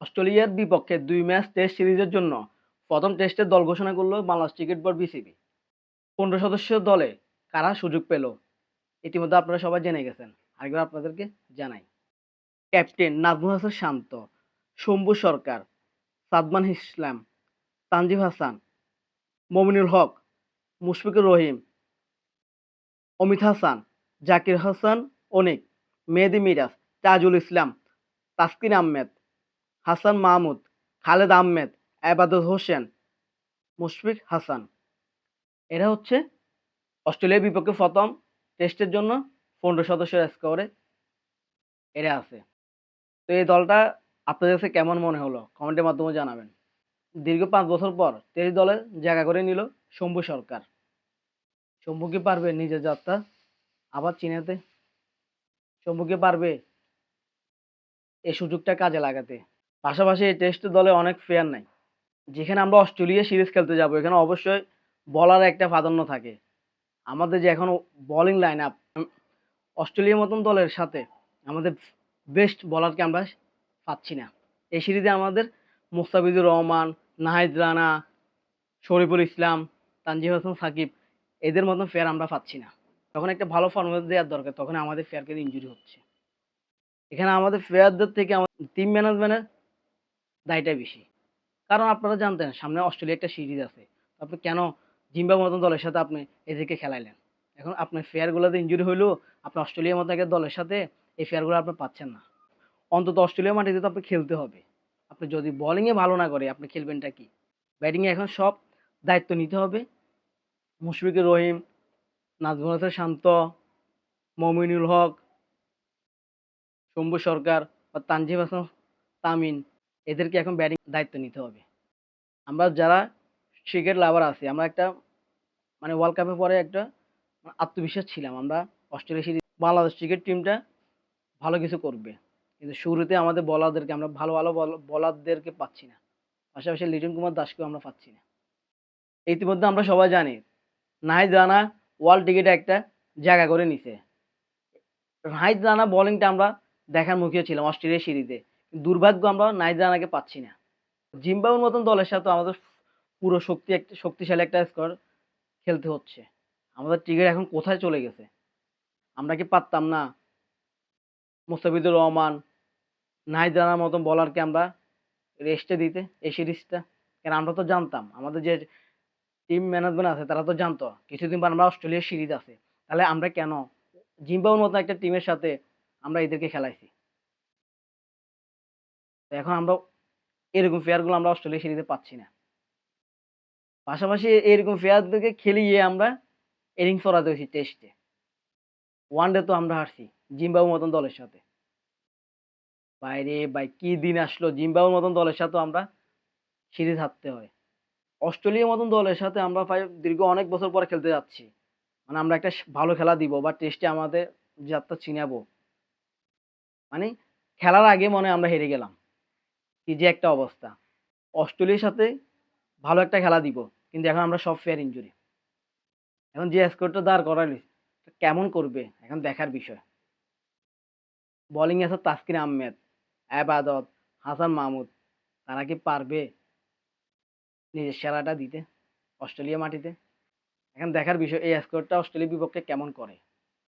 অস্ট্রেলিয়ার বিপক্ষে ২ match test সিরিজের জন্য প্রথম টেস্টের দল ঘোষণা করল বাংলাদেশ ক্রিকেট বোর্ড বিসিবি। ১৫ সদস্যের দলে কারা সুযোগ পেল ইতিমধ্যে আপনারা সবাই জেনে গেছেন। আরেকবার আপনাদেরকে জানাই। ক্যাপ্টেন নাজমুল হাসান শান্ত, শম্ভু সরকার, সাদমান ইসলাম, তানজিব হাসান, মমিনুল হক, মুশফিকুর রহিম, অমিত হাসান, জাকির হাসান অনিক, মেহেদী মিরাজ, তাজুল ইসলাম, তাসকিন আহমেদ, হাসান মাহমুদ, খালেদ আহমেদ, এবাদত হোসেন, মুশফিক হাসান। এরা হচ্ছে অস্ট্রেলিয়ার বিপক্ষে প্রথম টেস্টের জন্য ১৫ সদস্যের স্কোয়াডে এরা আছে। তো এই দলটা আপনাদের কাছে কেমন মনে হলো কমেন্টের মাধ্যমে জানাবেন। দীর্ঘ ৫ বছর পর টেস্ট দলে জায়গা করে নিল শম্ভু সরকার। শম্ভু কি পারবে নিজের যাত্রা আবার চিনাতে? শম্ভু কি পারবে এই সুযোগটা কাজে লাগাতে? পাশাপাশি এই টেস্ট দলে অনেক প্লেয়ার নাই। যেখানে আমরা অস্ট্রেলিয়া সিরিজ খেলতে যাব এখানে অবশ্যই বলার একটা প্রাধান্য থাকে। আমাদের যে এখন বোলিং লাইন আপ অস্ট্রেলিয়ার মতন দলের সাথে আমাদের বেস্ট বোলারকে আমরা পাচ্ছি না। এই সিরিজে আমাদের মুস্তাফিজুর রহমান, নাহিদ রানা, শরীফুল ইসলাম, তানজিম হাসান সাকিব এদের মতন প্লেয়ার আমরা পাচ্ছি না। তখন একটা ভালো ফর্মেট দেওয়ার দরকার, তখন আমাদের প্লেয়ারকে ইনজুরি হচ্ছে। এখানে আমাদের প্লেয়ারদের থেকে আমাদের টিম ম্যানেজমেন্টের দায়টা বেশি। কারণ আপনারা জানতেন সামনে অস্ট্রেলিয়া একটা সিরিজ আছে। আপনি কেন জিম্বাবুয়ের মতন দলের সাথে আপনি এদেরকে খেলাইলেন? এখন আপনার প্লেয়ারগুলোতে ইনজুরি হইলেও আপনি অস্ট্রেলিয়ার মতো একটা দলের সাথে এই প্লেয়ারগুলো আপনি পাচ্ছেন না। অন্তত অস্ট্রেলিয়ার মাটিতে তো আপনি খেলতে হবে। আপনি যদি বোলিংয়ে ভালো না করে আপনি খেলবেনটা কি? ব্যাটিংয়ে এখন সব দায়িত্ব নিতে হবে মুশফিকুর রহিম, নাজমুল হাসান শান্ত, মমিনুল হক, শম্ভু সরকার বা তানজিম হাসান তামিম এদেরকে এখন ব্যাটিং দায়িত্ব নিতে হবে। আমরা যারা ক্রিকেট লাভার আছি আমরা একটা মানে ওয়ার্ল্ড কাপের পরে একটা আত্মবিশ্বাস ছিলাম আমরা অস্ট্রেলিয়া সিরিজ বাংলাদেশ ক্রিকেট টিমটা ভালো কিছু করবে। কিন্তু শুরুতে আমাদের বোলারদেরকে আমরা ভালো ভালো বোলারদেরকে পাচ্ছি না। পাশাপাশি লিটন কুমার দাসকেও আমরা পাচ্ছি না। ইতিমধ্যে আমরা সবাই জানি নাহিদ রানা ওয়ার্ল্ড ক্রিকেটে একটা জায়গা করে নিছে। নাহিদ রানা বোলিংটা আমরা দেখার মুখে ছিলাম অস্ট্রেলিয়া সিরিজে। দুর্ভাগ্য আমরা নাহিদ রানাকে পাচ্ছি না। জিম্বাবুয়ের মতন দলের সাথে আমাদের পুরো শক্তিশালী একটা স্কোয়াড খেলতে হচ্ছে। আমাদের ক্রিকেট এখন কোথায় চলে গেছে? আমরা কি পারতাম না মুস্তাফিজুর রহমান, নাহিদ রানার মতন বোলারকে আমরা রেস্টে দিতে এই সিরিজটা? কারণ আমরা তো জানতাম আমাদের যে টিম ম্যানেজমেন্ট আছে তারা তো জানতো কিছুদিন পর আমরা অস্ট্রেলিয়ার সিরিজ আছে। তাহলে আমরা কেন জিম্বাবুয়ের মতো একটা টিমের সাথে আমরা এদেরকে খেলাইছি? এখন আমরা এরকম প্লেয়ারগুলো আমরা অস্ট্রেলিয়া সিরিজে পাচ্ছি না। পাশাপাশি এরকম প্লেয়ারদেরকে খেলিয়ে আমরা ইনিংস করাতে হয়েছি টেস্টে। ওয়ানডে তো আমরা হারছি জিম্বাবুয়ের মতন দলের সাথে। ভাই রে ভাই কি দিন আসলো! জিম্বাবুয়ের মতন দলের সাথেও আমরা সিরিজ হারতে হয়। অস্ট্রেলিয়ার মতন দলের সাথে আমরা প্রায় দীর্ঘ অনেক বছর পরে খেলতে যাচ্ছি। মানে আমরা একটা ভালো খেলা দিব বা টেস্টে আমাদের যাত্রা চিনাবো। মানে খেলার আগে মনে হয় আমরা হেরে গেলাম। কি যে একটা অবস্থা! অস্ট্রেলিয়ার সাথে ভালো একটা খেলা দিব। কিন্তু এখন আমরা সব প্লেয়ার ইনজুরি। এখন যে স্কোরটা দাঁড় করাইলি কেমন করবে এখন দেখার বিষয়। বোলিং আছে তাসকিন আহমেদ, এবাদত, হাসান মাহমুদ। তারা কি পারবে নিজের সেরাটা দিতে অস্ট্রেলিয়া মাটিতে? এখন দেখার বিষয় এই স্কোরটা অস্ট্রেলিয়ার বিপক্ষে কেমন করে।